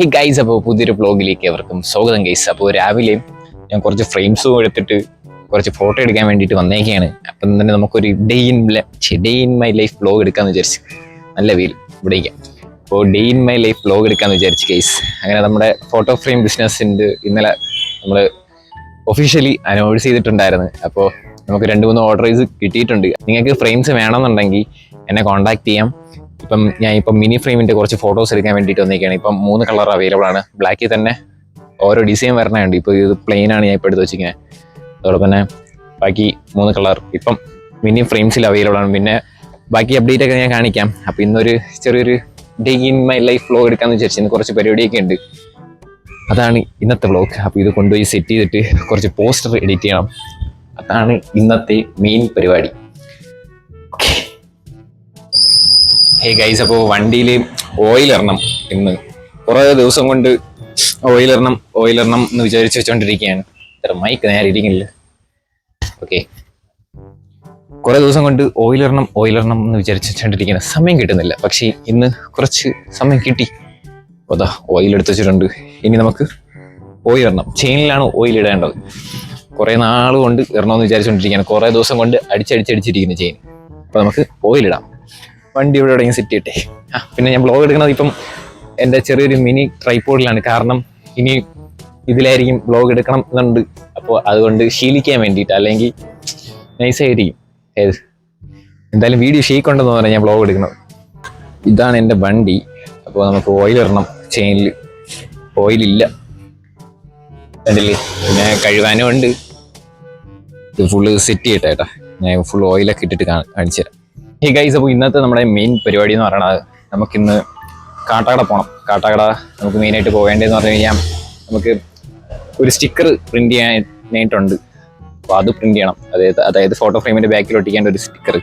ഈ ഗൈസ്, അപ്പോൾ പുതിയൊരു വ്ളോഗിലേക്ക് അവർക്കും സ്വാഗതം ഗൈസ്. അപ്പോൾ രാവിലെ ഞാൻ കുറച്ച് ഫ്രെയിംസും എടുത്തിട്ട് കുറച്ച് ഫോട്ടോ എടുക്കാൻ വേണ്ടിയിട്ട് വന്നേക്കാണ്. അപ്പം തന്നെ നമുക്കൊരു day in my life vlog എടുക്കാമെന്ന് വിചാരിച്ചു. നല്ല വീൽ ഇവിടേക്കാം. അപ്പോൾ day in my life vlog എടുക്കാമെന്ന് വിചാരിച്ചു ഗൈസ്. അങ്ങനെ നമ്മുടെ ഫോട്ടോ ഫ്രെയിം ബിസിനസ്സിൻ്റെ ഇന്നലെ നമ്മൾ ഒഫീഷ്യലി അനൗൺസ് ചെയ്തിട്ടുണ്ടായിരുന്നു. അപ്പോൾ നമുക്ക് 2-3 ഓർഡേഴ്സ് കിട്ടിയിട്ടുണ്ട്. നിങ്ങൾക്ക് ഫ്രെയിംസ് വേണമെന്നുണ്ടെങ്കിൽ എന്നെ കോൺടാക്ട് ചെയ്യാം. ഇപ്പം മിനി ഫ്രെയിമിൻ്റെ കുറച്ച് ഫോട്ടോസ് എടുക്കാൻ വേണ്ടിയിട്ട് വന്നേക്കാണ്. ഇപ്പം 3 കളർ അവൈലബിൾ ആണ്. ബ്ലാക്കിൽ തന്നെ ഓരോ ഡിസൈൻ വരണുണ്ട്. ഇപ്പോൾ ഇത് പ്ലെയിൻ ആണ് ഞാൻ ഇപ്പോൾ എടുത്ത് വെച്ചിരിക്കുന്നത്. അതോടൊപ്പം തന്നെ ബാക്കി 3 കളർ ഇപ്പം മിനി ഫ്രെയിംസിൽ അവൈലബിൾ ആണ്. പിന്നെ ബാക്കി അപ്ഡേറ്റ് ഒക്കെ ഞാൻ കാണിക്കാം. അപ്പോൾ ഇന്നൊരു ചെറിയൊരു day in my life vlog എടുക്കാമെന്ന് വിചാരിച്ചു. ഇന്ന് കുറച്ച് പരിപാടിയൊക്കെ ഉണ്ട്. അതാണ് ഇന്നത്തെ വ്ളോഗ്. അപ്പോൾ ഇത് കൊണ്ടുപോയി സെറ്റ് ചെയ്തിട്ട് കുറച്ച് പോസ്റ്റർ എഡിറ്റ് ചെയ്യണം. അതാണ് ഇന്നത്തെ മെയിൻ പരിപാടി. ഹേ ഗൈസ്, അപ്പോൾ വണ്ടിയിൽ ഓയിൽ ഇടണം. ഇന്ന് കുറേ ദിവസം കൊണ്ട് ഓയിൽ ഇടണം എന്ന് വിചാരിച്ച് വെച്ചോണ്ടിരിക്കുകയാണ്. ഇത്ര മൈക്ക് നേരെ ഇരിക്കുന്നില്ല. ഓക്കെ, കുറേ ദിവസം കൊണ്ട് ഓയിൽ ഇടണം എന്ന് വിചാരിച്ച് വെച്ചോണ്ടിരിക്കുകയാണ്. സമയം കിട്ടുന്നില്ല. പക്ഷേ ഇന്ന് കുറച്ച് സമയം കിട്ടി. അപ്പോൾ അതാ ഓയിൽ എടുത്ത് വെച്ചിട്ടുണ്ട്. ഇനി നമുക്ക് ഓയിൽ ഇടണം. ചെയിനിലാണ് ഓയിൽ ഇടേണ്ടത്. കുറേ നാൾ കൊണ്ട് ഇടണമെന്ന് വിചാരിച്ചുകൊണ്ടിരിക്കുകയാണ്. കുറേ ദിവസം കൊണ്ട് അടിച്ചടിച്ചിരിക്കുന്നു ചെയിൻ. അപ്പോൾ നമുക്ക് ഓയിൽ ഇടാം. വണ്ടി ഇവിടെ എവിടെയെങ്കിലും സെറ്റ് ചെയ്യട്ടെ. പിന്നെ ഞാൻ ബ്ലോഗ് എടുക്കുന്നത് ഇപ്പം എൻ്റെ ചെറിയൊരു മിനി ട്രൈപോഡിലാണ്. കാരണം ഇനി ഇതിലായിരിക്കും ബ്ലോഗ് എടുക്കണം എന്നുണ്ട്. അപ്പോൾ അതുകൊണ്ട് ശീലിക്കാൻ വേണ്ടിയിട്ട്, അല്ലെങ്കിൽ നൈസായിരിക്കും. എന്തായാലും വീഡിയോ ഷെയ്ക്കുണ്ടെന്ന് പറഞ്ഞാൽ ഞാൻ ബ്ലോഗ് എടുക്കുന്നത്. ഇതാണ് എൻ്റെ വണ്ടി. അപ്പോൾ നമുക്ക് ഓയിൽ ഇടണം. ചെയിനിൽ ഓയിലില്ല കണ്ടില്ലേ. പിന്നെ കഴുകാനും ഉണ്ട്. ഇത് ഫുള്ള് സെറ്റ് ചെയ്യട്ടെ ഏട്ടാ. ഞാൻ ഫുൾ ഓയിലൊക്കെ ഇട്ടിട്ട് കാണിച്ചു തരാം. ഹേ ഗൈസ്, അപ്പോൾ ഇന്നത്തെ നമ്മുടെ മെയിൻ പരിപാടി എന്ന് പറയുന്നത് നമുക്കിന്ന് കാട്ടാക്കട പോകണം. കാട്ടാക്കട നമുക്ക് മെയിനായിട്ട് പോകേണ്ടതെന്ന് പറഞ്ഞു കഴിഞ്ഞാൽ നമുക്ക് ഒരു സ്റ്റിക്കർ പ്രിന്റ് ചെയ്യാനായിട്ടുണ്ട്. അപ്പോൾ അത് പ്രിന്റ് ചെയ്യണം. അതായത് ഫോട്ടോ ഫ്രെയിമിൻ്റെ ബാക്കിൽ ഒട്ടിക്കേണ്ട ഒരു സ്റ്റിക്കർ,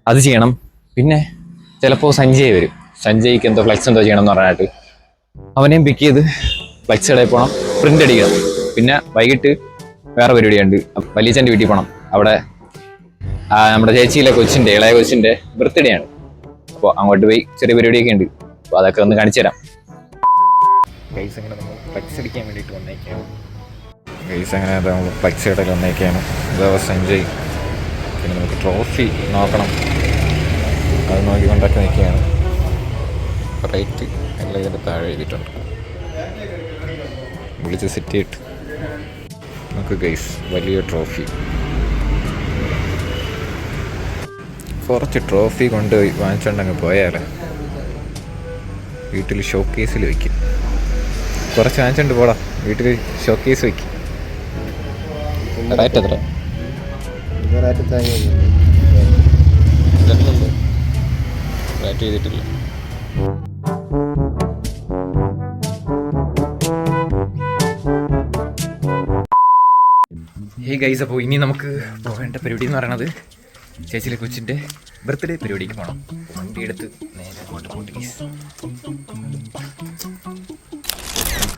അത് ചെയ്യണം. പിന്നെ ചിലപ്പോൾ സഞ്ജയ് വരും. സഞ്ജയ്ക്ക് എന്തോ ഫ്ലെക്സ് എന്തോ ചെയ്യണം എന്ന് പറഞ്ഞിട്ട് അവനെയും പിക്ക് ചെയ്ത് ഫ്ലെക്സ് കടയിൽ പോകണം, പ്രിന്റ് അടിക്കണം. പിന്നെ വൈകിട്ട് വേറെ പരിപാടിയുണ്ട്. വലിയച്ഛൻ്റെ വീട്ടിൽ പോകണം. അവിടെ നമ്മുടെ ചേച്ചിയിലെ ഇളയ കൊച്ചിൻ്റെ ബർത്ത്ഡേ ആണ്. അപ്പോൾ അങ്ങോട്ട് പോയി ചെറിയ പരിപാടിയൊക്കെ ഉണ്ട്. അപ്പോൾ അതൊക്കെ ഒന്ന് കാണിച്ചു തരാം. ഗൈസ്, അങ്ങനെ നമ്മൾ ഫ്ലെക്സ് അടിക്കാൻ വേണ്ടിയിട്ട് വന്നേക്കാണ്. നമ്മൾ ഫ്ലെക്സ് കടയിൽ വന്നേക്കാണ്. അതാ സഞ്ജയ്. പിന്നെ നമുക്ക് ട്രോഫി നോക്കണം. അത് നോക്കിക്കൊണ്ടൊക്കെ നിൽക്കുകയാണ്. റേറ്റ് എല്ലാം ഇതിൻ്റെ താഴെ എഴുതിയിട്ടുണ്ട്. വിളിച്ച് സെറ്റ് ചെയ്തിട്ട് നമുക്ക് ഗൈസ് വലിയ ട്രോഫി, കുറച്ച് ട്രോഫി കൊണ്ടുപോയി വാങ്ങിച്ചുകൊണ്ടങ്ങ് പോയാൽ വീട്ടിൽ ഷോക്കേസിൽ വയ്ക്കും. കുറച്ച് വാങ്ങിച്ചുകൊണ്ട് പോടാം, വീട്ടിൽ ഷോക്കേസ് വയ്ക്കും. റേറ്റ് എത്ര? റേറ്റ് ചെയ്തിട്ടില്ല. ഹേ ഗൈസ്, അപ്പോൾ ഇനി നമുക്ക് പോകേണ്ട പരിപാടി എന്ന് പറയണത് ചേച്ചിയിലെ കൊച്ചിൻ്റെ ബർത്ത്ഡേ പരിപാടിക്ക് പോകണം. വണ്ടി എടുത്ത് നേരെ അങ്ങോട്ട് പോകണ്ട ഗൈസ്.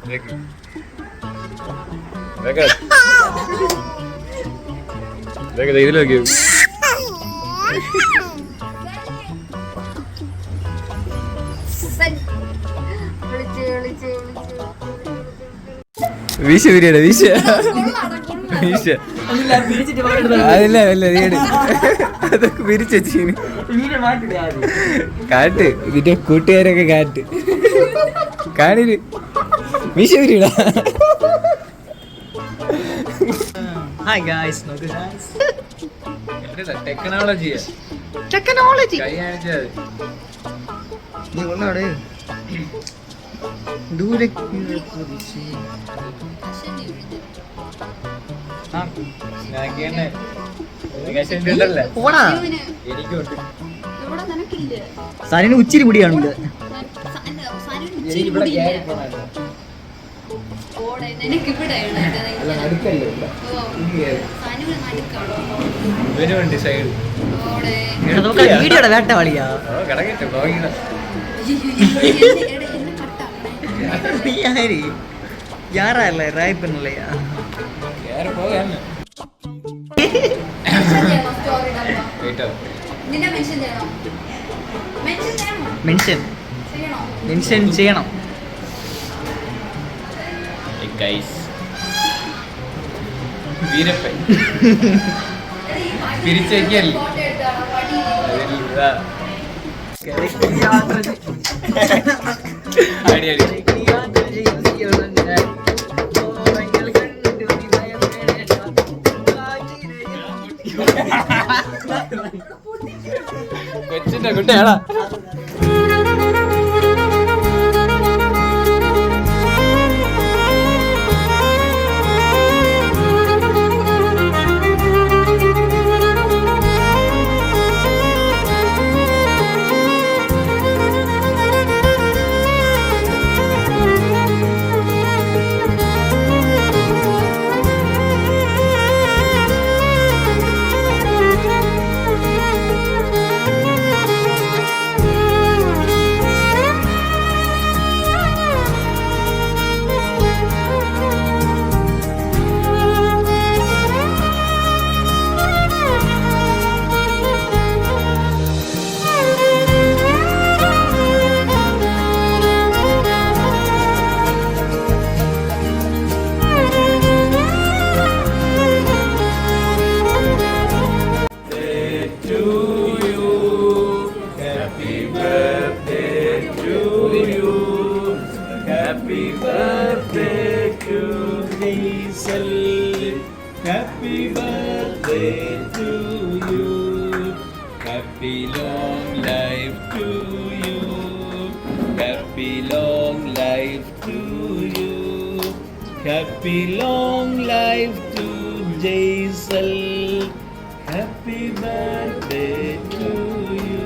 ഇതിലേക്ക് വീശ ബിരിയാണി വീശ അതല്ല അതൊക്കെ പിരിച്ചു കാട്ട്. ഇതിന്റെ കൂട്ടുകാരൊക്കെ കാണില് വീശ ബിരിയാണ. ടെക്നോളജി ദൂരെ സനിന് ഉച്ചിരി പിടിയാണുണ്ട്. വീഡിയോടെ വേട്ട കളിയാ. யாரா ராய் பண்ணலையா? யார போகாம മെൻഷൻ ചെയ്യണം. ഗൈസ് വീരപ്പൻ തിരിച്ചേക്കല്ലേ അടി അടി കൊച്ചിന്റെ കുട്ടിയാടാ. Happy birthday to you. Happy long life to you. Happy long life to you. Happy long life to Jaisal. Happy birthday to you.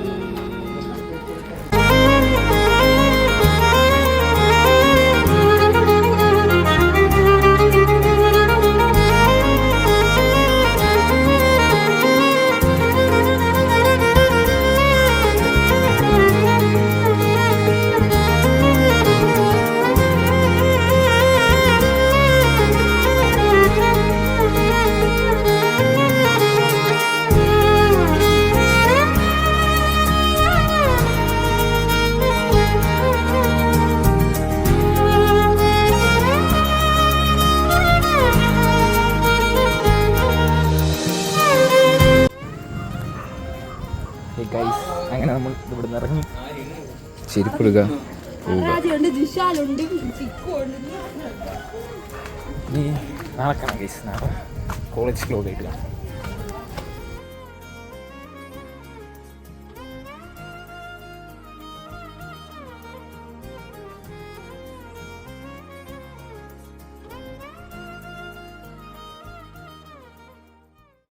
അങ്ങനെ നമ്മൾ ഇവിടുന്ന് ഇറങ്ങി ചെരുപ്പെടുക നാളെ കാണാം ഗൈസ്. നാളെ കോളേജ് ക്ലോസ് ആയിട്ട് കാണാം.